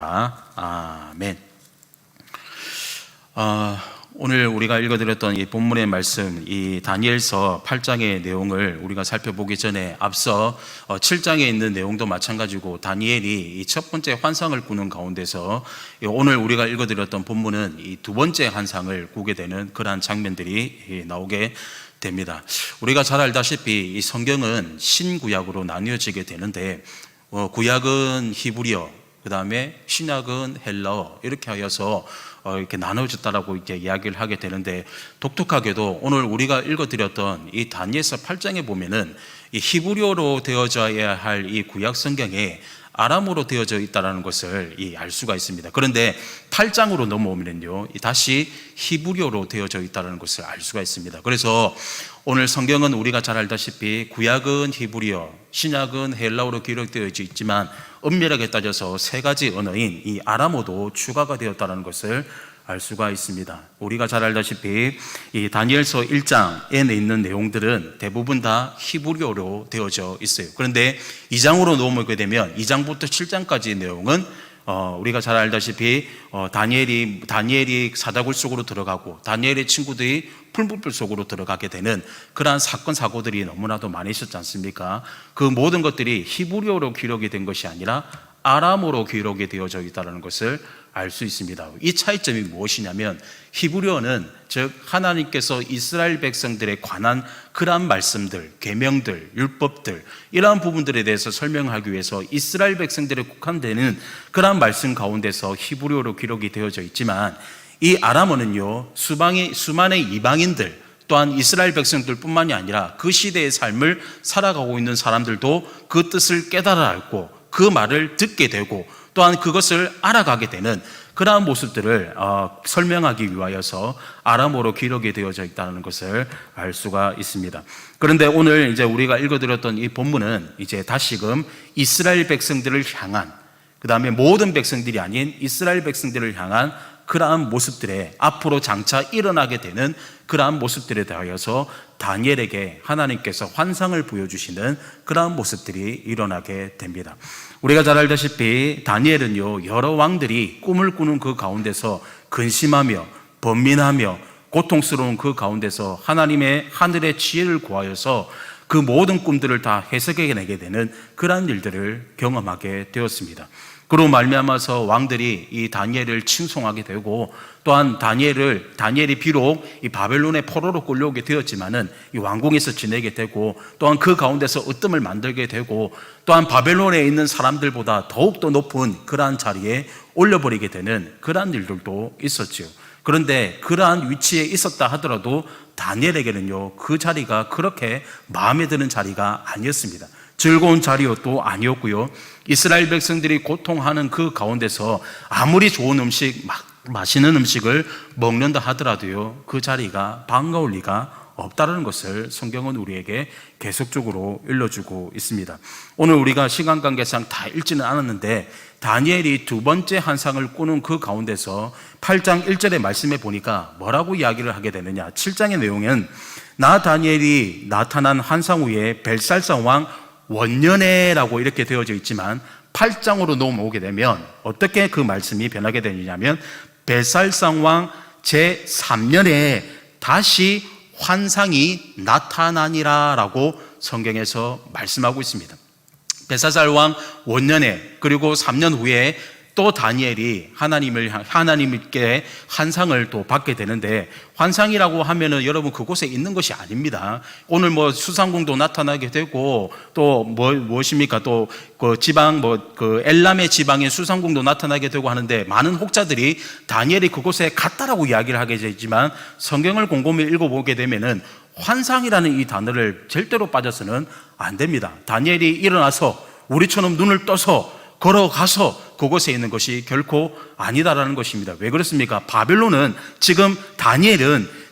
아멘. 오늘 우리가 읽어드렸던 이 본문의 말씀, 이 다니엘서 8장의 내용을 우리가 살펴보기 전에 앞서 7장에 있는 내용도 마찬가지고 다니엘이 이 첫 번째 환상을 꾸는 가운데서 오늘 우리가 읽어드렸던 본문은 이 두 번째 환상을 꾸게 되는 그러한 장면들이 나오게 됩니다. 우리가 잘 알다시피 이 성경은 신구약으로 나뉘어지게 되는데 구약은 히브리어, 그 다음에 신약은 헬라어, 이렇게 하여서 이렇게 나눠졌다라고 이렇게 이야기를 하게 되는데, 독특하게도 오늘 우리가 읽어드렸던 이 다니엘서 8장에 보면은 이 히브리어로 되어져야 할 이 구약 성경에 아람어로 되어져 있다는 것을 알 수가 있습니다. 그런데 8장으로 넘어오면요, 다시 히브리어로 되어져 있다는 것을 알 수가 있습니다. 그래서 오늘 성경은 우리가 잘 알다시피 구약은 히브리어, 신약은 헬라어로 기록되어 있지만 엄밀하게 따져서 세 가지 언어인 이 아람어도 추가가 되었다는 것을 알 수가 있습니다. 우리가 잘 알다시피 이 다니엘서 1장에 있는 내용들은 대부분 다 히브리어로 되어져 있어요. 그런데 2장으로 넘어오게 되면 2장부터 7장까지의 내용은 우리가 잘 알다시피 다니엘이 사다굴 속으로 들어가고 다니엘의 친구들이 풀무불 속으로 들어가게 되는 그러한 사건 사고들이 너무나도 많이 있었지 않습니까? 그 모든 것들이 히브리어로 기록이 된 것이 아니라 아람어로 기록이 되어져 있다는 것을 알 수 있습니다. 이 차이점이 무엇이냐면, 히브리어는 즉 하나님께서 이스라엘 백성들에 관한 그러한 말씀들, 계명들, 율법들, 이러한 부분들에 대해서 설명하기 위해서 이스라엘 백성들에 국한되는 그러한 말씀 가운데서 히브리어로 기록이 되어져 있지만, 이 아람어는요, 수많은 이방인들 또한 이스라엘 백성들뿐만이 아니라 그 시대의 삶을 살아가고 있는 사람들도 그 뜻을 깨달아 알고 그 말을 듣게 되고 또한 그것을 알아가게 되는 그러한 모습들을 설명하기 위하여서 아람어로 기록이 되어져 있다는 것을 알 수가 있습니다. 그런데 오늘 이제 우리가 읽어드렸던 이 본문은 이제 다시금 이스라엘 백성들을 향한, 그 다음에 모든 백성들이 아닌 이스라엘 백성들을 향한 그러한 모습들에 앞으로 장차 일어나게 되는 그러한 모습들에 대하여서 다니엘에게 하나님께서 환상을 보여주시는 그러한 모습들이 일어나게 됩니다. 우리가 잘 알다시피 다니엘은요, 여러 왕들이 꿈을 꾸는 그 가운데서 근심하며 번민하며 고통스러운 그 가운데서 하나님의 하늘의 지혜를 구하여서 그 모든 꿈들을 다 해석해내게 되는 그러한 일들을 경험하게 되었습니다. 그로 말미암아서 왕들이 이 다니엘을 칭송하게 되고, 또한 다니엘이 비록 이 바벨론의 포로로 끌려오게 되었지만은 이 왕궁에서 지내게 되고, 또한 그 가운데서 으뜸을 만들게 되고, 또한 바벨론에 있는 사람들보다 더욱더 높은 그러한 자리에 올려버리게 되는 그러한 일들도 있었지요. 그런데 그러한 위치에 있었다 하더라도 다니엘에게는요, 그 자리가 그렇게 마음에 드는 자리가 아니었습니다. 즐거운 자리도 아니었고요, 이스라엘 백성들이 고통하는 그 가운데서 아무리 좋은 음식, 맛있는 음식을 먹는다 하더라도요, 그 자리가 반가울 리가 없다는 것을 성경은 우리에게 계속적으로 일러주고 있습니다. 오늘 우리가 시간 관계상 다 읽지는 않았는데, 다니엘이 두 번째 환상을 꾸는 그 가운데서 8장 1절의 말씀에 보니까 뭐라고 이야기를 하게 되느냐, 7장의 내용은 나 다니엘이 나타난 환상 후에 벨살산 왕 원년에라고 이렇게 되어져 있지만, 8장으로 넘어오게 되면 어떻게 그 말씀이 변하게 되느냐면, 벨살산 왕 제3년에 다시 환상이 나타나니라 라고 성경에서 말씀하고 있습니다. 벨사살 왕 원년에, 그리고 3년 후에 또 다니엘이 하나님께 환상을 또 받게 되는데, 환상이라고 하면은 여러분 그곳에 있는 것이 아닙니다. 오늘 수상궁도 나타나게 되고, 또 무엇입니까? 또 그 엘람의 지방의 수상궁도 나타나게 되고 하는데, 많은 혹자들이 다니엘이 그곳에 갔다라고 이야기를 하게 되지만, 성경을 곰곰이 읽어보게 되면은 환상이라는 이 단어를 절대로 빠져서는 안 됩니다. 다니엘이 일어나서 우리처럼 눈을 떠서 걸어가서 그곳에 있는 것이 결코 아니다라는 것입니다. 왜 그렇습니까? 다니엘은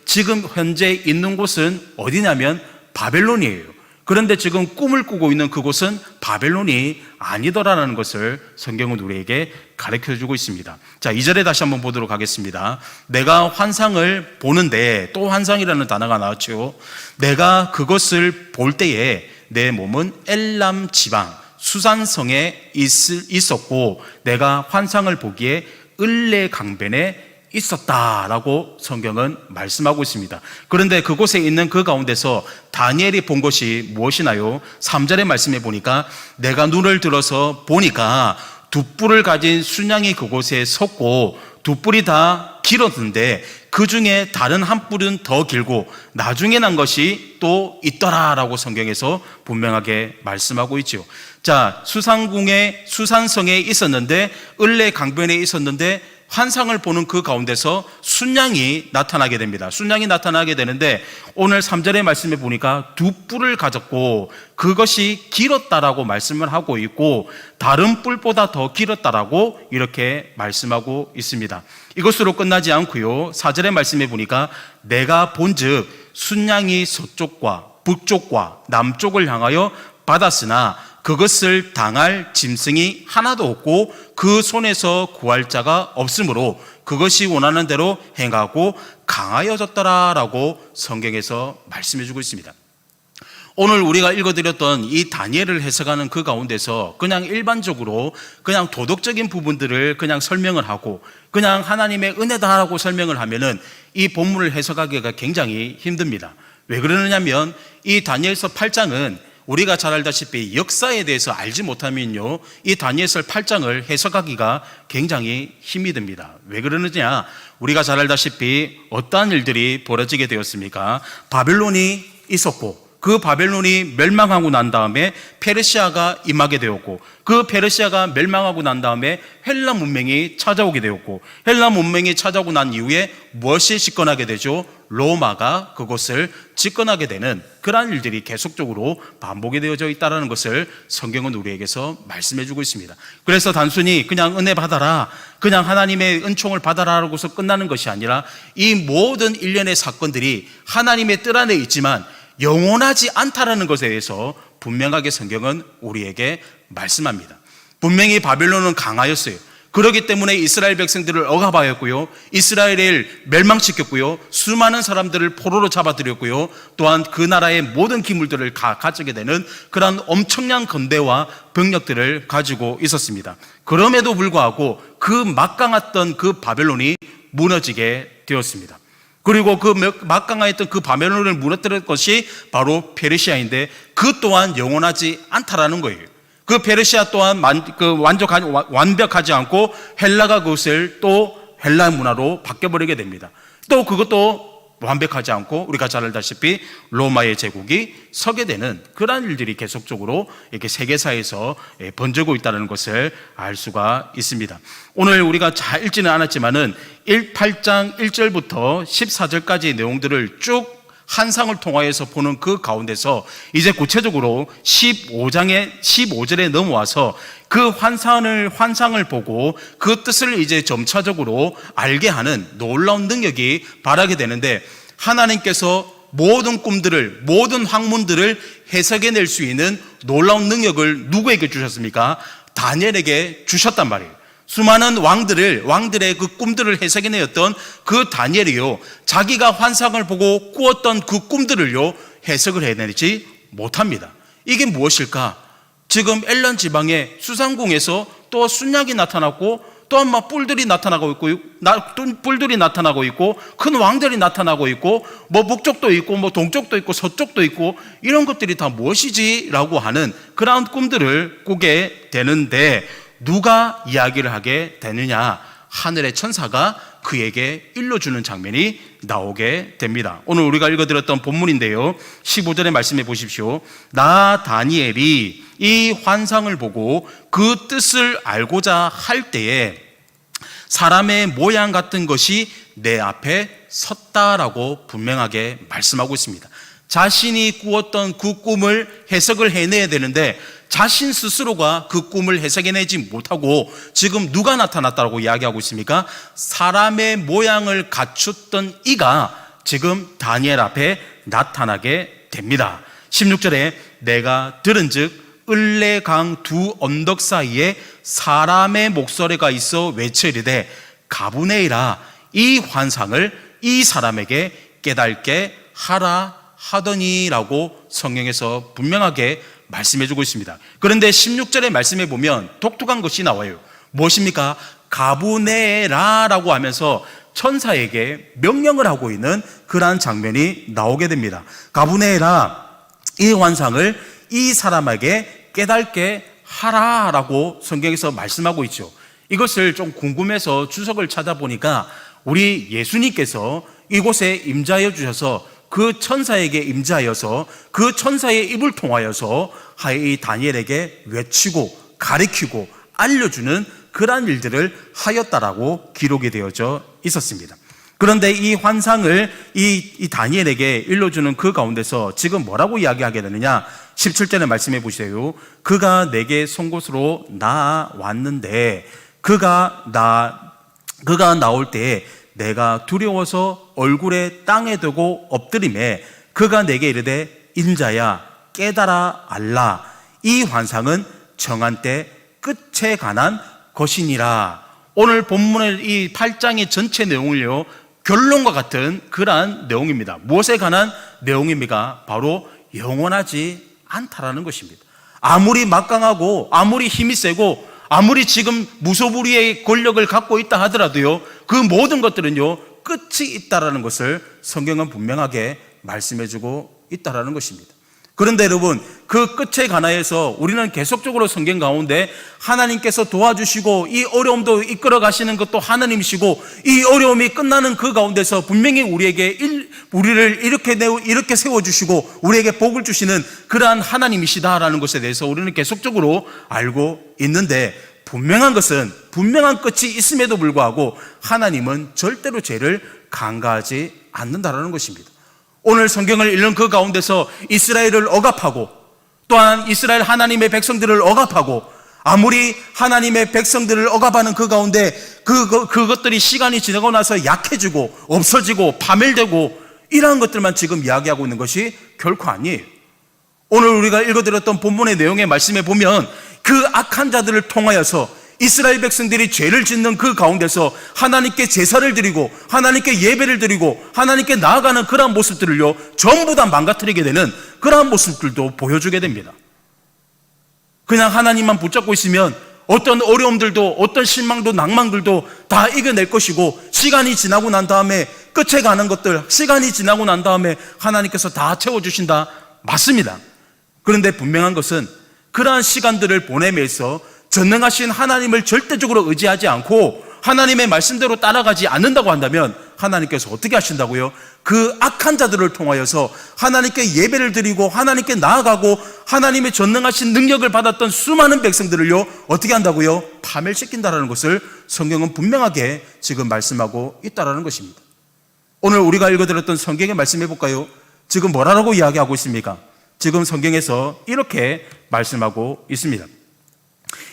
지금 현재 있는 곳은 어디냐면 바벨론이에요. 그런데 지금 꿈을 꾸고 있는 그곳은 바벨론이 아니더라라는 것을 성경은 우리에게 가르쳐주고 있습니다. 자, 2절에 다시 한번 보도록 하겠습니다. 내가 환상을 보는데, 또 환상이라는 단어가 나왔죠. 내가 그것을 볼 때에 내 몸은 엘람 지방 수산성에 있었고 내가 환상을 보기에 을레강변에 있었다라고 성경은 말씀하고 있습니다. 그런데 그곳에 있는 그 가운데서 다니엘이 본 것이 무엇이나요? 3절의 말씀에 보니까 내가 눈을 들어서 보니까 두 뿔을 가진 순양이 그곳에 섰고 두 뿔이 다 길었는데 그 중에 다른 한 뿔은 더 길고 나중에 난 것이 또 있더라라고 성경에서 분명하게 말씀하고 있죠. 자, 수산성에 있었는데 을레강변에 있었는데 환상을 보는 그 가운데서 순양이 나타나게 됩니다. 순양이 나타나게 되는데 오늘 3절의 말씀에 보니까 두 뿔을 가졌고 그것이 길었다라고 말씀을 하고 있고 다른 뿔보다 더 길었다라고 이렇게 말씀하고 있습니다. 이것으로 끝나지 않고요, 4절의 말씀에 보니까 내가 본즉 순양이 서쪽과 북쪽과 남쪽을 향하여 받았으나 그것을 당할 짐승이 하나도 없고 그 손에서 구할 자가 없으므로 그것이 원하는 대로 행하고 강하여졌더라라고 성경에서 말씀해 주고 있습니다. 오늘 우리가 읽어드렸던 이 다니엘을 해석하는 그 가운데서 그냥 일반적으로 그냥 도덕적인 부분들을 그냥 설명을 하고 그냥 하나님의 은혜다라고 설명을 하면은 이 본문을 해석하기가 굉장히 힘듭니다. 왜 그러느냐면 이 다니엘서 8장은 우리가 잘 알다시피 역사에 대해서 알지 못하면요, 이 다니엘서 8장을 해석하기가 굉장히 힘이 듭니다. 왜 그러느냐? 우리가 잘 알다시피 어떠한 일들이 벌어지게 되었습니까? 바벨론이 있었고 그 바벨론이 멸망하고 난 다음에 페르시아가 임하게 되었고 그 페르시아가 멸망하고 난 다음에 헬라 문명이 찾아오게 되었고 헬라 문명이 찾아오고 난 이후에 무엇이 집권하게 되죠? 로마가 그것을 집권하게 되는 그러한 일들이 계속적으로 반복이 되어져 있다는 것을 성경은 우리에게서 말씀해 주고 있습니다. 그래서 단순히 그냥 은혜 받아라, 그냥 하나님의 은총을 받아라라고서 끝나는 것이 아니라 이 모든 일련의 사건들이 하나님의 뜻 안에 있지만 영원하지 않다라는 것에 대해서 분명하게 성경은 우리에게 말씀합니다. 분명히 바벨론은 강하였어요. 그렇기 때문에 이스라엘 백성들을 억압하였고요, 이스라엘을 멸망시켰고요, 수많은 사람들을 포로로 잡아들였고요, 또한 그 나라의 모든 기물들을 가지게 되는 그런 엄청난 건대와 병력들을 가지고 있었습니다. 그럼에도 불구하고 그 막강했던 그 바벨론이 무너지게 되었습니다. 그리고 그 막강했던 그 바벨론을 무너뜨린 것이 바로 페르시아인데 그 또한 영원하지 않다라는 거예요. 그 페르시아 또한 완벽하지 않고 헬라가 그것을 또 헬라 문화로 바뀌어버리게 됩니다. 또 그것도 완벽하지 않고 우리가 잘 알다시피 로마의 제국이 서게 되는 그러한 일들이 계속적으로 이렇게 세계사에서 번지고 있다는 것을 알 수가 있습니다. 오늘 우리가 잘 읽지는 않았지만은 8장 1절부터 14절까지의 내용들을 쭉 환상을 통하여서 보는 그 가운데서 이제 구체적으로 15절에 넘어와서 그 환상을 보고 그 뜻을 이제 점차적으로 알게 하는 놀라운 능력이 발하게 되는데 하나님께서 모든 꿈들을, 모든 학문들을 해석해낼 수 있는 놀라운 능력을 누구에게 주셨습니까? 다니엘에게 주셨단 말이에요. 수많은 왕들의 그 꿈들을 해석해내었던 그 다니엘이요, 자기가 환상을 보고 꾸었던 그 꿈들을요, 해석을 해내지 못합니다. 이게 무엇일까? 지금 엘란 지방의 수산궁에서 또 순양이 나타났고 또한 막 뿔들이 나타나고 있고 큰 왕들이 나타나고 있고 뭐 북쪽도 있고 뭐 동쪽도 있고 서쪽도 있고 이런 것들이 다 무엇이지? 라고 하는 그러한 꿈들을 꾸게 되는데 누가 이야기를 하게 되느냐? 하늘의 천사가 그에게 일러주는 장면이 나오게 됩니다. 오늘 우리가 읽어드렸던 본문인데요, 15절의 말씀해 보십시오. 나 다니엘이 이 환상을 보고 그 뜻을 알고자 할 때에 사람의 모양 같은 것이 내 앞에 섰다라고 분명하게 말씀하고 있습니다. 자신이 꾸었던 그 꿈을 해석을 해내야 되는데 자신 스스로가 그 꿈을 해석해내지 못하고 지금 누가 나타났다고 이야기하고 있습니까? 사람의 모양을 갖췄던 이가 지금 다니엘 앞에 나타나게 됩니다. 16절에 내가 들은즉 을레강 두 언덕 사이에 사람의 목소리가 있어 외치리되 가브네이라, 이 환상을 이 사람에게 깨닫게 하라 하더니라고 성경에서 분명하게 말씀해주고 있습니다. 그런데 16절의 말씀에 보면 독특한 것이 나와요. 무엇입니까? 가브네라라고 하면서 천사에게 명령을 하고 있는 그러한 장면이 나오게 됩니다. 가브네라, 이 환상을 이 사람에게 깨닫게 하라라고 성경에서 말씀하고 있죠. 이것을 좀 궁금해서 주석을 찾아보니까 우리 예수님께서 이곳에 임자하여 주셔서 그 천사에게 임자하여서 그 천사의 입을 통하여서 이 다니엘에게 외치고 가르치고 알려주는 그러한 일들을 하였다라고 기록이 되어져 있었습니다. 그런데 이 환상을 이 다니엘에게 일러주는 그 가운데서 지금 뭐라고 이야기하게 되느냐? 17절에 말씀해 보세요. 그가 내게 선 곳으로 나왔는데 그가 나올 때에 내가 두려워서 얼굴에 땅에 대고 엎드림에 그가 내게 이르되 인자야 깨달아 알라. 이 환상은 정한 때 끝에 관한 것이니라. 오늘 본문의 이 8장의 전체 내용을요, 결론과 같은 그러한 내용입니다. 무엇에 관한 내용입니까? 바로 영원하지 않다라는 것입니다. 아무리 막강하고 아무리 힘이 세고 아무리 지금 무소불위의 권력을 갖고 있다 하더라도요, 그 모든 것들은요 끝이 있다라는 것을 성경은 분명하게 말씀해주고 있다라는 것입니다. 그런데 여러분, 그 끝에 관하여서 우리는 계속적으로 성경 가운데 하나님께서 도와주시고 이 어려움도 이끌어 가시는 것도 하나님이시고 이 어려움이 끝나는 그 가운데서 분명히 우리를 이렇게 세워주시고 우리에게 복을 주시는 그러한 하나님이시다라는 것에 대해서 우리는 계속적으로 알고 있는데, 분명한 것은 분명한 끝이 있음에도 불구하고 하나님은 절대로 죄를 간과하지 않는다라는 것입니다. 오늘 성경을 읽는 그 가운데서 이스라엘을 억압하고 또한 이스라엘 하나님의 백성들을 억압하고 아무리 하나님의 백성들을 억압하는 그 가운데 그것들이 시간이 지나고 나서 약해지고 없어지고 파멸되고 이러한 것들만 지금 이야기하고 있는 것이 결코 아니에요. 오늘 우리가 읽어드렸던 본문의 내용의 말씀에 보면 그 악한 자들을 통하여서 이스라엘 백성들이 죄를 짓는 그 가운데서 하나님께 제사를 드리고 하나님께 예배를 드리고 하나님께 나아가는 그러한 모습들을요 전부 다 망가뜨리게 되는 그러한 모습들도 보여주게 됩니다. 그냥 하나님만 붙잡고 있으면 어떤 어려움들도 어떤 실망도 낭만들도 다 이겨낼 것이고, 시간이 지나고 난 다음에 끝에 가는 것들, 시간이 지나고 난 다음에 하나님께서 다 채워주신다. 맞습니다. 그런데 분명한 것은 그러한 시간들을 보내면서 전능하신 하나님을 절대적으로 의지하지 않고 하나님의 말씀대로 따라가지 않는다고 한다면 하나님께서 어떻게 하신다고요? 그 악한 자들을 통하여서 하나님께 예배를 드리고 하나님께 나아가고 하나님의 전능하신 능력을 받았던 수많은 백성들을요 어떻게 한다고요? 파멸시킨다라는 것을 성경은 분명하게 지금 말씀하고 있다라는 것입니다. 오늘 우리가 읽어드렸던 성경의 말씀해 볼까요? 지금 뭐라고 이야기하고 있습니까? 지금 성경에서 이렇게 말씀하고 있습니다.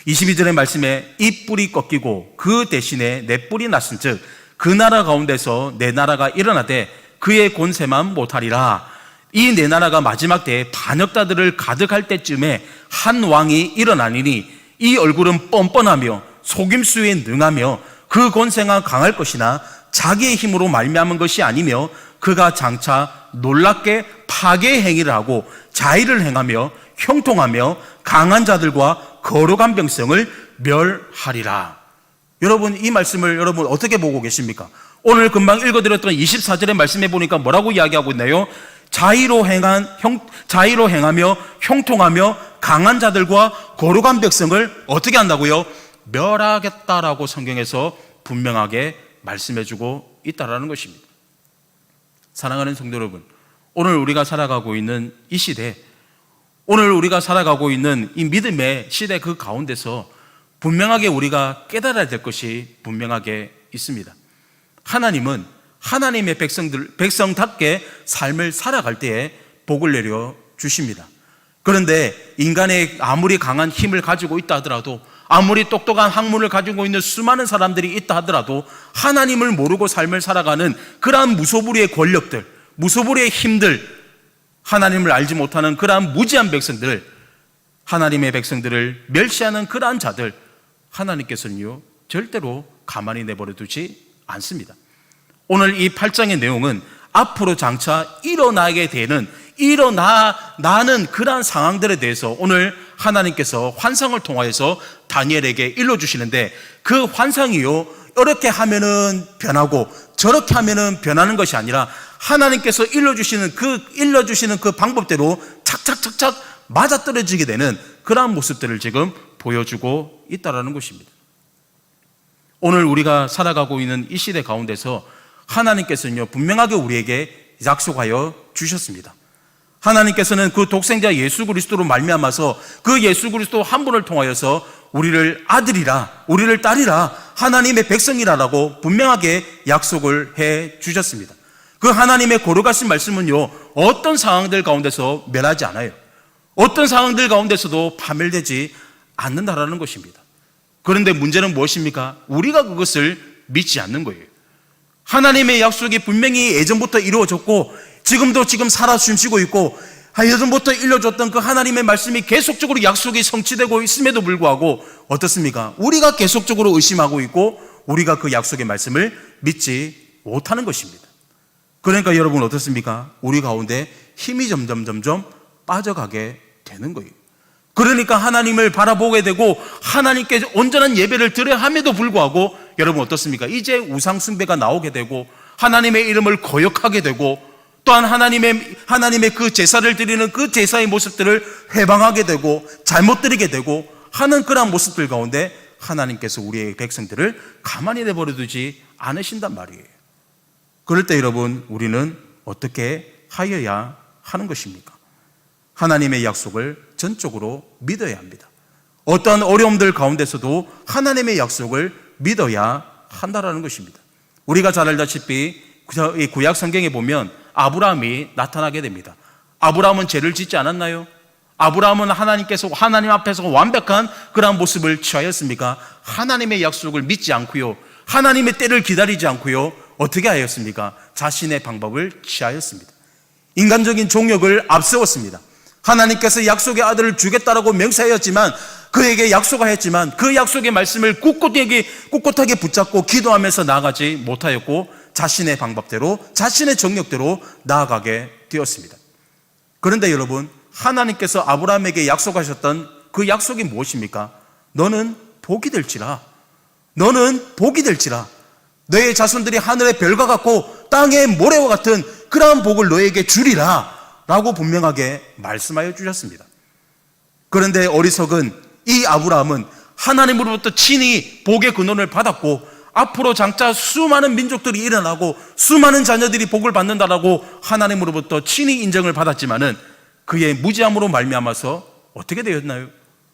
22절의 말씀에 이 뿔이 꺾이고 그 대신에 내 뿔이 났은즉 그 나라 가운데서 내 나라가 일어나되 그의 권세만 못하리라. 이 내 나라가 마지막 때에 반역자들을 가득할 때쯤에 한 왕이 일어나니니 이 얼굴은 뻔뻔하며 속임수에 능하며 그 권세가 강할 것이나 자기의 힘으로 말미암은 것이 아니며 그가 장차 놀랍게 파괴 행위를 하고 자의를 행하며 형통하며 강한 자들과 거룩한 병성을 멸하리라. 여러분, 이 말씀을 여러분 어떻게 보고 계십니까? 오늘 금방 읽어드렸던 24절의 말씀에 보니까 뭐라고 이야기하고 있나요? 자의로 행하며 형통하며 강한 자들과 거룩한 백성을 어떻게 한다고요? 멸하겠다라고 성경에서 분명하게 말씀해주고 있다라는 것입니다. 사랑하는 성도 여러분, 오늘 우리가 살아가고 있는 이 시대, 오늘 우리가 살아가고 있는 이 믿음의 시대 그 가운데서 분명하게 우리가 깨달아야 될 것이 분명하게 있습니다. 하나님은 하나님의 백성답게 삶을 살아갈 때에 복을 내려 주십니다. 그런데 인간의 아무리 강한 힘을 가지고 있다 하더라도, 아무리 똑똑한 학문을 가지고 있는 수많은 사람들이 있다 하더라도 하나님을 모르고 삶을 살아가는 그러한 무소불위의 권력들, 무소불위의 힘들, 하나님을 알지 못하는 그러한 무지한 백성들, 하나님의 백성들을 멸시하는 그러한 자들, 하나님께서는요 절대로 가만히 내버려 두지 않습니다. 오늘 이 8장의 내용은 앞으로 장차 일어나게 되는 일어나는 그러한 상황들에 대해서 오늘 하나님께서 환상을 통하여서 다니엘에게 일러주시는데, 그 환상이요, 이렇게 하면은 변하고 저렇게 하면은 변하는 것이 아니라 하나님께서 일러주시는 그 방법대로 착착착착 맞아떨어지게 되는 그러한 모습들을 지금 보여주고 있다는 것입니다. 오늘 우리가 살아가고 있는 이 시대 가운데서 하나님께서는요, 분명하게 우리에게 약속하여 주셨습니다. 하나님께서는 그 독생자 예수 그리스도로 말미암아서 그 예수 그리스도 한 분을 통하여서 우리를 아들이라, 우리를 딸이라, 하나님의 백성이라라고 분명하게 약속을 해 주셨습니다. 그 하나님의 거룩하신 말씀은요, 어떤 상황들 가운데서 멸하지 않아요. 어떤 상황들 가운데서도 파멸되지 않는다라는 것입니다. 그런데 문제는 무엇입니까? 우리가 그것을 믿지 않는 거예요. 하나님의 약속이 분명히 예전부터 이루어졌고 지금도 살아 숨쉬고 있고 예전부터 일러줬던 그 하나님의 말씀이 계속적으로 약속이 성취되고 있음에도 불구하고 어떻습니까? 우리가 계속적으로 의심하고 있고 우리가 그 약속의 말씀을 믿지 못하는 것입니다. 그러니까 여러분 어떻습니까? 우리 가운데 힘이 점점 빠져가게 되는 거예요. 그러니까 하나님을 바라보게 되고 하나님께 온전한 예배를 드려야 함에도 불구하고 여러분 어떻습니까? 이제 우상 숭배가 나오게 되고 하나님의 이름을 거역하게 되고 또한 하나님의 그 제사를 드리는 그 제사의 모습들을 회방하게 되고 잘못 드리게 되고 하는 그러한 모습들 가운데 하나님께서 우리의 백성들을 가만히 내버려 두지 않으신단 말이에요. 그럴 때 여러분 우리는 어떻게 하여야 하는 것입니까? 하나님의 약속을 전적으로 믿어야 합니다. 어떠한 어려움들 가운데서도 하나님의 약속을 믿어야 한다는 것입니다. 우리가 잘 알다시피 이 구약 성경에 보면 아브라함이 나타나게 됩니다. 아브라함은 죄를 짓지 않았나요? 아브라함은 하나님 앞에서 완벽한 그러한 모습을 취하였습니까? 하나님의 약속을 믿지 않고요, 하나님의 때를 기다리지 않고요, 어떻게 하였습니까? 자신의 방법을 취하였습니다. 인간적인 종욕을 앞세웠습니다. 하나님께서 약속의 아들을 주겠다라고 맹세하였지만, 그에게 약속하였지만 그 약속의 말씀을 꿋꿋하게 붙잡고 기도하면서 나아가지 못하였고 자신의 방법대로 자신의 정욕대로 나아가게 되었습니다. 그런데 여러분, 하나님께서 아브라함에게 약속하셨던 그 약속이 무엇입니까? 너는 복이 될지라, 너는 복이 될지라, 너의 자손들이 하늘의 별과 같고 땅의 모래와 같은 그러한 복을 너에게 주리라 라고 분명하게 말씀하여 주셨습니다. 그런데 어리석은 이 아브라함은 하나님으로부터 친히 복의 근원을 받았고 앞으로 장차 수많은 민족들이 일어나고 수많은 자녀들이 복을 받는다라고 하나님으로부터 친히 인정을 받았지만은 그의 무지함으로 말미암아서 어떻게 되었나요?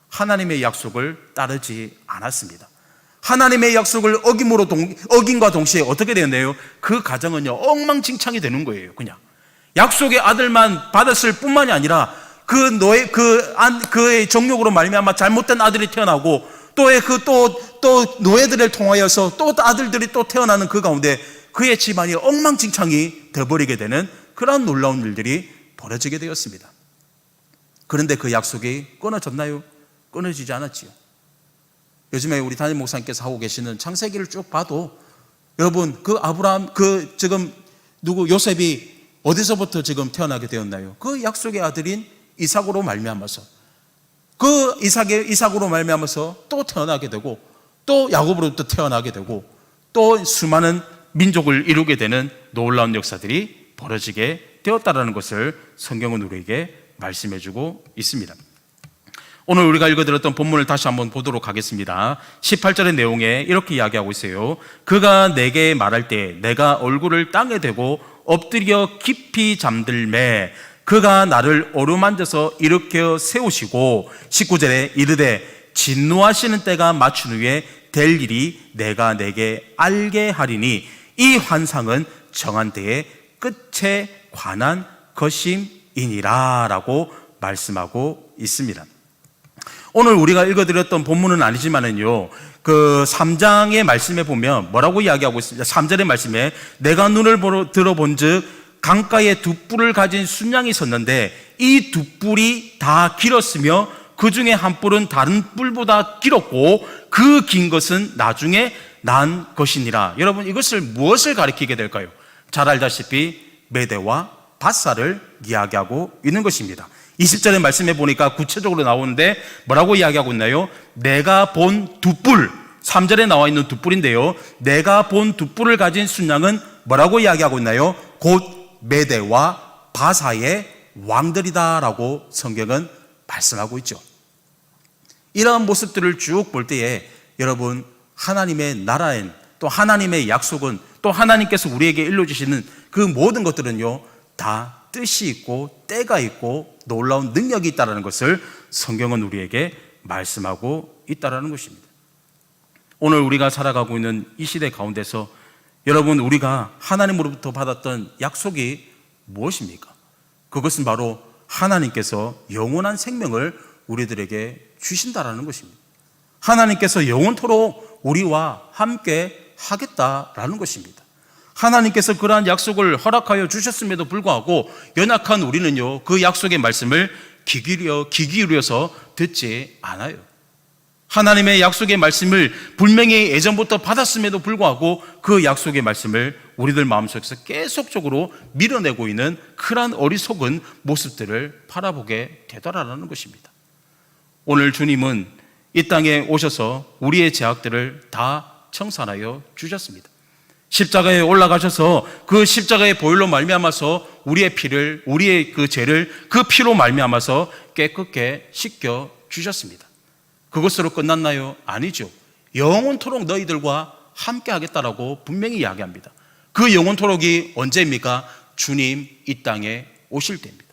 하나님의 약속을 따르지 않았습니다. 하나님의 약속을 어김과 동시에 어떻게 되었나요? 그 가정은요, 엉망진창이 되는 거예요. 그냥 약속의 아들만 받았을 뿐만이 아니라 그의 정욕으로 말미암아 잘못된 아들이 태어나고 또 노예들을 통하여서 또 아들들이 또 태어나는 그 가운데 그의 집안이 엉망진창이 되어버리게 되는 그런 놀라운 일들이 벌어지게 되었습니다. 그런데 그 약속이 끊어졌나요? 끊어지지 않았지요. 요즘에 우리 담임 목사님께서 하고 계시는 창세기를 쭉 봐도 여러분, 그 아브라함, 요셉이 어디서부터 지금 태어나게 되었나요? 그 약속의 아들인 이삭으로 말미암아서, 그 이삭으로 말미암아서 또 태어나게 되고 또 야곱으로부터 태어나게 되고 또 수많은 민족을 이루게 되는 놀라운 역사들이 벌어지게 되었다라는 것을 성경은 우리에게 말씀해주고 있습니다. 오늘 우리가 읽어드렸던 본문을 다시 한번 보도록 하겠습니다. 18절의 내용에 이렇게 이야기하고 있어요. 그가 내게 말할 때 내가 얼굴을 땅에 대고 엎드려 깊이 잠들매 그가 나를 어루만져서 일으켜 세우시고 19절에 이르되 진노하시는 때가 맞춘 후에 될 일이 내가 내게 알게 하리니 이 환상은 정한 때의 끝에 관한 것임이니라 라고 말씀하고 있습니다. 오늘 우리가 읽어드렸던 본문은 아니지만은요, 그 3장의 말씀에 보면 뭐라고 이야기하고 있습니다. 3절의 말씀에 내가 눈을 들어본 즉 강가에 두 뿔을 가진 순양이 섰는데 이 두 뿔이 다 길었으며 그 중에 한 뿔은 다른 뿔보다 길었고 그 긴 것은 나중에 난 것이니라. 여러분, 이것을 무엇을 가리키게 될까요? 잘 알다시피 메대와 바사를 이야기하고 있는 것입니다. 20절의 말씀에 보니까 구체적으로 나오는데 뭐라고 이야기하고 있나요? 내가 본 두 뿔, 3절에 나와 있는 두 뿔인데요, 내가 본 두 뿔을 가진 순양은 뭐라고 이야기하고 있나요? 곧 메대와 바사의 왕들이다라고 성경은 말씀하고 있죠. 이러한 모습들을 쭉 볼 때에 여러분, 하나님의 나라엔, 또 하나님의 약속은, 또 하나님께서 우리에게 일러주시는 그 모든 것들은요, 다 뜻이 있고 때가 있고 놀라운 능력이 있다는 것을 성경은 우리에게 말씀하고 있다는 것입니다. 오늘 우리가 살아가고 있는 이 시대 가운데서 여러분, 우리가 하나님으로부터 받았던 약속이 무엇입니까? 그것은 바로 하나님께서 영원한 생명을 우리들에게 주신다라는 것입니다. 하나님께서 영원토록 우리와 함께 하겠다라는 것입니다. 하나님께서 그러한 약속을 허락하여 주셨음에도 불구하고 연약한 우리는요, 그 약속의 말씀을 귀 기울여서 듣지 않아요. 하나님의 약속의 말씀을 분명히 예전부터 받았음에도 불구하고 그 약속의 말씀을 우리들 마음속에서 계속적으로 밀어내고 있는 그러한 어리석은 모습들을 바라보게 되더라라는 것입니다. 오늘 주님은 이 땅에 오셔서 우리의 죄악들을 다 청산하여 주셨습니다. 십자가에 올라가셔서 그 십자가의 보혈로 말미암아서 우리의 피를, 우리의 그 죄를 그 피로 말미암아서 깨끗게 씻겨 주셨습니다. 그것으로 끝났나요? 아니죠. 영원토록 너희들과 함께 하겠다라고 분명히 이야기합니다. 그 영원토록이 언제입니까? 주님 이 땅에 오실 때입니다.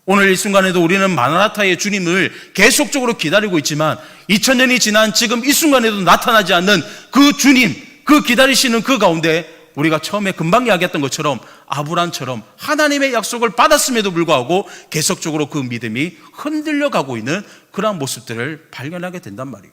오늘 이 순간에도 우리는 마라나타의 주님을 계속적으로 기다리고 있지만 2000년이 지난 지금 이 순간에도 나타나지 않는 그 주님, 그 기다리시는 그 가운데 우리가 처음에 금방 이야기했던 것처럼 아브람처럼 하나님의 약속을 받았음에도 불구하고 계속적으로 그 믿음이 흔들려가고 있는 그러한 모습들을 발견하게 된단 말이에요.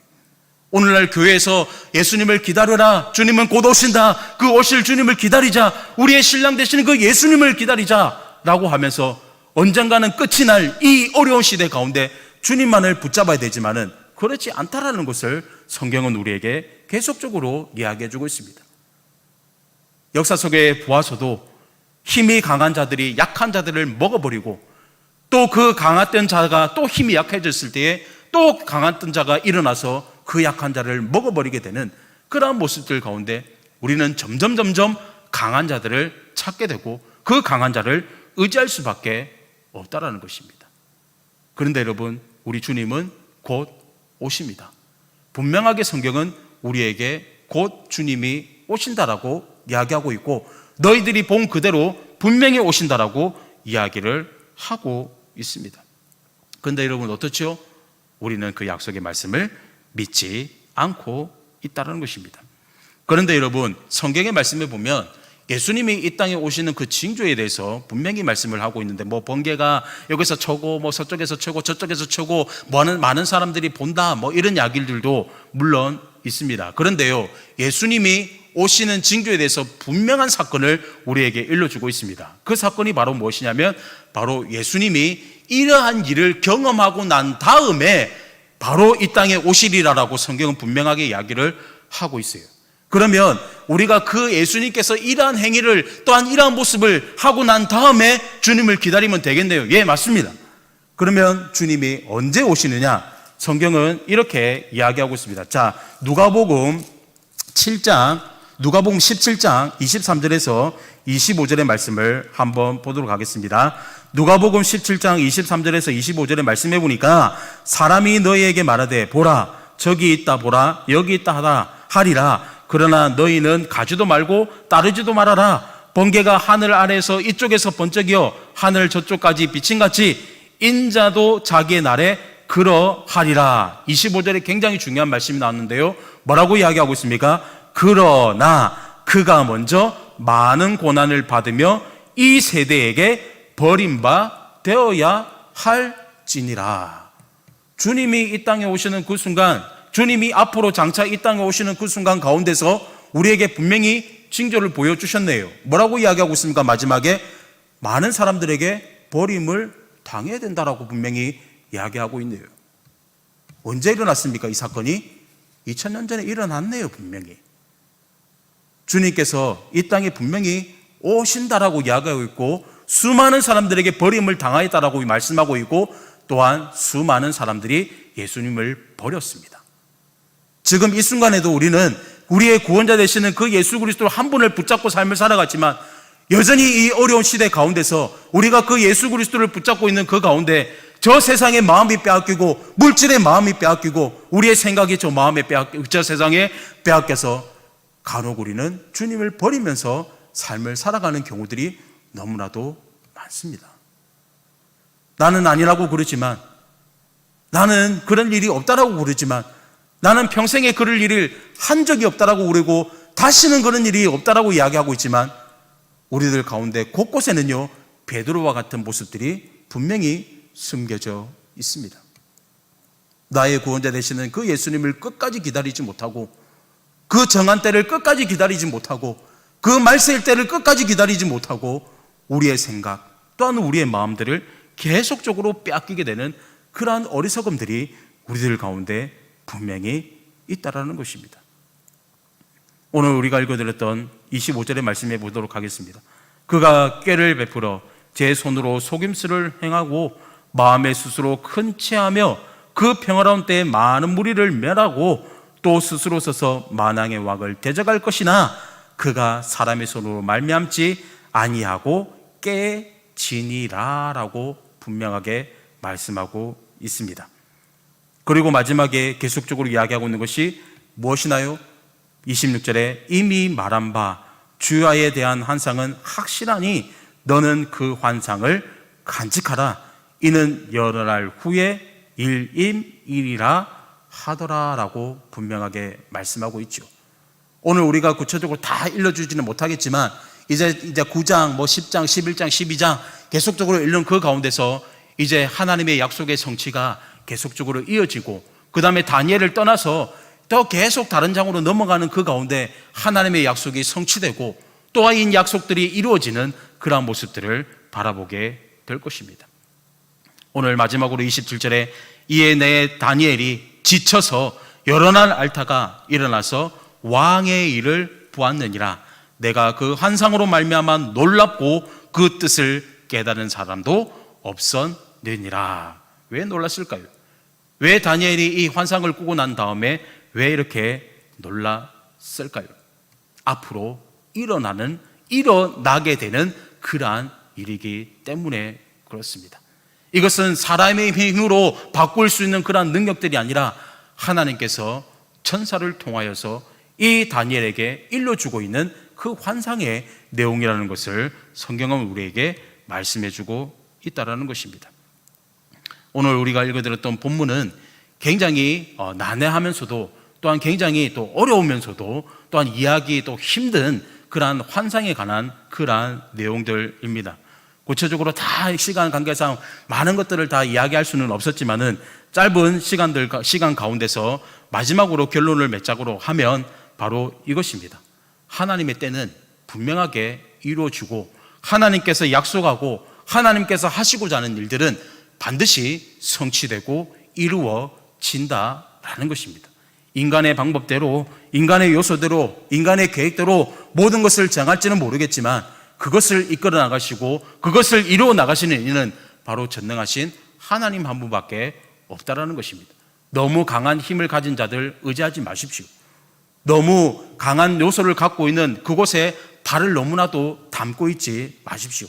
오늘날 교회에서 예수님을 기다려라, 주님은 곧 오신다, 그 오실 주님을 기다리자, 우리의 신랑 되시는 그 예수님을 기다리자 라고 하면서 언젠가는 끝이 날 이 어려운 시대 가운데 주님만을 붙잡아야 되지만은 그렇지 않다라는 것을 성경은 우리에게 계속적으로 이야기해주고 있습니다. 역사 속에 보아서도 힘이 강한 자들이 약한 자들을 먹어버리고 또 그 강했던 자가 또 힘이 약해졌을 때에 또 강했던 자가 일어나서 그 약한 자를 먹어버리게 되는 그러한 모습들 가운데 우리는 점점 강한 자들을 찾게 되고 그 강한 자를 의지할 수밖에 없다라는 것입니다. 그런데 여러분, 우리 주님은 곧 오십니다. 분명하게 성경은 우리에게 곧 주님이 오신다라고 이야기하고 있고 너희들이 본 그대로 분명히 오신다라고 이야기를 하고 있습니다. 그런데 여러분 어떻죠? 우리는 그 약속의 말씀을 믿지 않고 있다는 것입니다. 그런데 여러분, 성경의 말씀에 보면 예수님이 이 땅에 오시는 그 징조에 대해서 분명히 말씀을 하고 있는데 뭐 번개가 여기서 쳐고 뭐 서쪽에서 쳐고 저쪽에서 쳐고 많은 사람들이 본다 뭐 이런 이야기들도 물론 있습니다. 그런데요, 예수님이 오시는 징조에 대해서 분명한 사건을 우리에게 일러주고 있습니다. 그 사건이 바로 무엇이냐면 바로 예수님이 이러한 일을 경험하고 난 다음에 바로 이 땅에 오시리라라고 성경은 분명하게 이야기를 하고 있어요. 그러면 우리가 그 예수님께서 이러한 행위를 또한 이러한 모습을 하고 난 다음에 주님을 기다리면 되겠네요. 예, 맞습니다. 그러면 주님이 언제 오시느냐? 성경은 이렇게 이야기하고 있습니다. 자, 누가복음 17장 23절에서 25절의 말씀을 한번 보도록 하겠습니다. 누가복음 17장 23절에서 25절의 말씀해 보니까 사람이 너희에게 말하되 보라 저기 있다 보라 여기 있다 하리라. 그러나 너희는 가지도 말고 따르지도 말아라. 번개가 하늘 아래에서 이쪽에서 번쩍이어 하늘 저쪽까지 비침같이 인자도 자기의 날에 그러하리라. 25절에 굉장히 중요한 말씀이 나왔는데요, 뭐라고 이야기하고 있습니까? 그러나 그가 먼저 많은 고난을 받으며 이 세대에게 버림바 되어야 할지니라. 주님이 이 땅에 오시는 그 순간, 주님이 앞으로 장차 이 땅에 오시는 그 순간 가운데서 우리에게 분명히 징조를 보여주셨네요. 뭐라고 이야기하고 있습니까? 마지막에 많은 사람들에게 버림을 당해야 된다라고 분명히 이야기하고 있네요. 언제 일어났습니까? 이 사건이 2000년 전에 일어났네요. 분명히 주님께서 이 땅에 분명히 오신다라고 이야기하고 있고 수많은 사람들에게 버림을 당하였다라고 말씀하고 있고, 또한 수많은 사람들이 예수님을 버렸습니다. 지금 이 순간에도 우리는 우리의 구원자 되시는 그 예수 그리스도 한 분을 붙잡고 삶을 살아갔지만, 여전히 이 어려운 시대 가운데서 우리가 그 예수 그리스도를 붙잡고 있는 그 가운데 저 세상의 마음이 빼앗기고, 물질의 마음이 빼앗기고, 우리의 생각이 저 세상에 빼앗겨서 간혹 우리는 주님을 버리면서 삶을 살아가는 경우들이 너무나도 많습니다. 나는 아니라고 그러지만, 나는 그런 일이 없다라고 그러지만, 나는 평생에 그럴 일을 한 적이 없다라고 그러고 다시는 그런 일이 없다라고 이야기하고 있지만, 우리들 가운데 곳곳에는요 베드로와 같은 모습들이 분명히 숨겨져 있습니다. 나의 구원자 되시는 그 예수님을 끝까지 기다리지 못하고, 그 정한 때를 끝까지 기다리지 못하고, 그 말세일 때를 끝까지 기다리지 못하고, 우리의 생각 또한 우리의 마음들을 계속적으로 빼앗기게 되는 그러한 어리석음들이 우리들 가운데 분명히 있다라는 것입니다. 오늘 우리가 읽어드렸던 25절의 말씀해 보도록 하겠습니다. 그가 꾀를 베풀어 제 손으로 속임수를 행하고 마음에 스스로 큰 체하며 그 평화로운 때에 많은 무리를 멸하고 또 스스로 서서 만왕의 왕을 대적할 것이나 그가 사람의 손으로 말미암지 아니하고 깨지니라 라고 분명하게 말씀하고 있습니다. 그리고 마지막에 계속적으로 이야기하고 있는 것이 무엇이나요? 26절에 이미 말한 바 주야에 대한 환상은 확실하니 너는 그 환상을 간직하라. 이는 여러 날 후에 일임일이라 하더라 라고 분명하게 말씀하고 있죠. 오늘 우리가 구체적으로 다 읽어주지는 못하겠지만 이제 9장, 10장, 11장, 12장 계속적으로 읽는 그 가운데서 이제 하나님의 약속의 성취가 계속적으로 이어지고, 그 다음에 다니엘을 떠나서 또 계속 다른 장으로 넘어가는 그 가운데 하나님의 약속이 성취되고 또한 이 약속들이 이루어지는 그러한 모습들을 바라보게 될 것입니다. 오늘 마지막으로 27절에 이에 내 다니엘이 지쳐서 여러 날 앓다가 일어나서 왕의 일을 보았느니라. 내가 그 환상으로 말미암아 놀랍고 그 뜻을 깨달은 사람도 없었느니라. 왜 놀랐을까요? 왜 다니엘이 이 환상을 꾸고 난 다음에 왜 이렇게 놀랐을까요? 앞으로 일어나게 되는 그러한 일이기 때문에 그렇습니다. 이것은 사람의 힘으로 바꿀 수 있는 그러한 능력들이 아니라 하나님께서 천사를 통하여서 이 다니엘에게 일러주고 있는 그 환상의 내용이라는 것을 성경은 우리에게 말씀해주고 있다는 것입니다. 오늘 우리가 읽어드렸던 본문은 굉장히 난해하면서도 또한 굉장히 또 어려우면서도 또한 이해하기 또 힘든 그러한 환상에 관한 그러한 내용들입니다. 구체적으로 다 시간 관계상 많은 것들을 다 이야기할 수는 없었지만은 짧은 시간 가운데서 마지막으로 결론을 맺자고로 하면 바로 이것입니다. 하나님의 때는 분명하게 이루어지고 하나님께서 약속하고 하나님께서 하시고자 하는 일들은 반드시 성취되고 이루어진다라는 것입니다. 인간의 방법대로, 인간의 요소대로, 인간의 계획대로 모든 것을 정할지는 모르겠지만 그것을 이끌어 나가시고 그것을 이루어 나가시는 이는 바로 전능하신 하나님 한 분밖에 없다라는 것입니다. 너무 강한 힘을 가진 자들 의지하지 마십시오. 너무 강한 요소를 갖고 있는 그곳에 발을 너무나도 담고 있지 마십시오.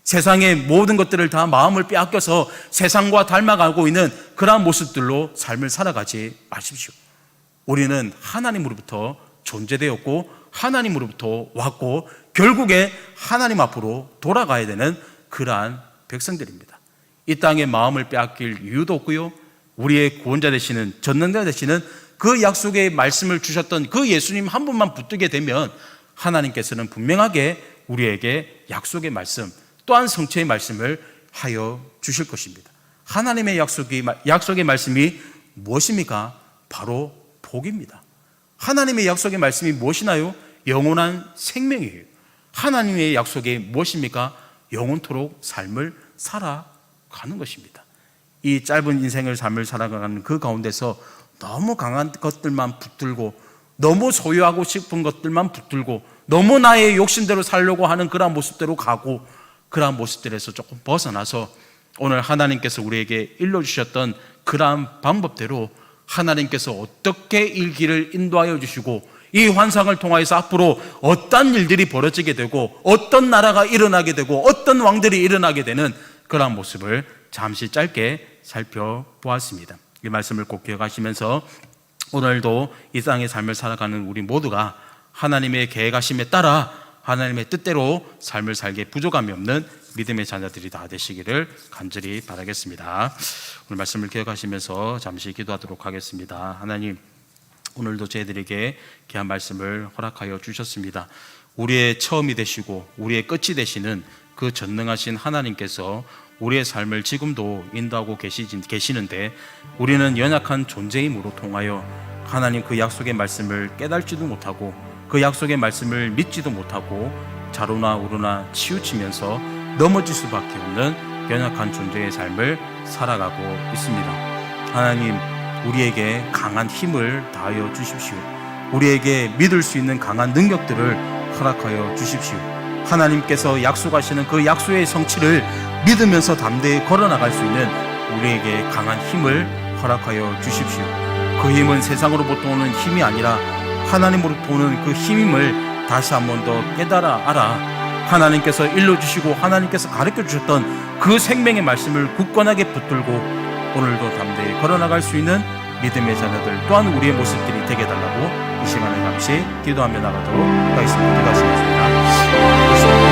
세상의 모든 것들을 다 마음을 빼앗겨서 세상과 닮아가고 있는 그러한 모습들로 삶을 살아가지 마십시오. 우리는 하나님으로부터 존재되었고 하나님으로부터 왔고 결국에 하나님 앞으로 돌아가야 되는 그러한 백성들입니다. 이 땅에 마음을 빼앗길 이유도 없고요, 우리의 구원자 되시는 전능자 되시는 그 약속의 말씀을 주셨던 그 예수님 한 분만 붙들게 되면 하나님께서는 분명하게 우리에게 약속의 말씀 또한 성취의 말씀을 하여 주실 것입니다. 하나님의 약속의 말씀이 무엇입니까? 바로 복입니다. 하나님의 약속의 말씀이 무엇이나요? 영원한 생명이에요. 하나님의 약속이 무엇입니까? 영원토록 삶을 살아가는 것입니다. 이 짧은 인생을 삶을 살아가는 그 가운데서 너무 강한 것들만 붙들고 너무 소유하고 싶은 것들만 붙들고 너무 나의 욕심대로 살려고 하는 그런 모습대로 가고 그러한 모습들에서 조금 벗어나서 오늘 하나님께서 우리에게 일러주셨던 그러한 방법대로 하나님께서 어떻게 일기를 인도하여 주시고 이 환상을 통하여서 앞으로 어떤 일들이 벌어지게 되고 어떤 나라가 일어나게 되고 어떤 왕들이 일어나게 되는 그러한 모습을 잠시 짧게 살펴보았습니다. 이 말씀을 꼭 기억하시면서 오늘도 이 땅의 삶을 살아가는 우리 모두가 하나님의 계획하심에 따라 하나님의 뜻대로 삶을 살게 부족함이 없는 믿음의 자녀들이 다 되시기를 간절히 바라겠습니다. 오늘 말씀을 기억하시면서 잠시 기도하도록 하겠습니다. 하나님, 오늘도 저희들에게 귀한 말씀을 허락하여 주셨습니다. 우리의 처음이 되시고 우리의 끝이 되시는 그 전능하신 하나님께서 우리의 삶을 지금도 인도하고 계시는데 우리는 연약한 존재임으로 통하여 하나님 그 약속의 말씀을 깨달지도 못하고 그 약속의 말씀을 믿지도 못하고 좌로나 우로나 치우치면서 넘어질 수밖에 없는 연약한 존재의 삶을 살아가고 있습니다. 하나님, 우리에게 강한 힘을 다하여 주십시오. 우리에게 믿을 수 있는 강한 능력들을 허락하여 주십시오. 하나님께서 약속하시는 그 약속의 성취를 믿으면서 담대히 걸어나갈 수 있는 우리에게 강한 힘을 허락하여 주십시오. 그 힘은 세상으로부터 오는 힘이 아니라 하나님으로부터 오는 그 힘임을 다시 한 번 더 깨달아 알아 하나님께서 일러주시고 하나님께서 가르쳐주셨던 그 생명의 말씀을 굳건하게 붙들고 오늘도 담대히 걸어나갈 수 있는 믿음의 자녀들 또한 우리의 모습들이 되게 해달라고 이 시간에 같이 기도하며 나가도록 하겠습니다. 기도하시겠습니다.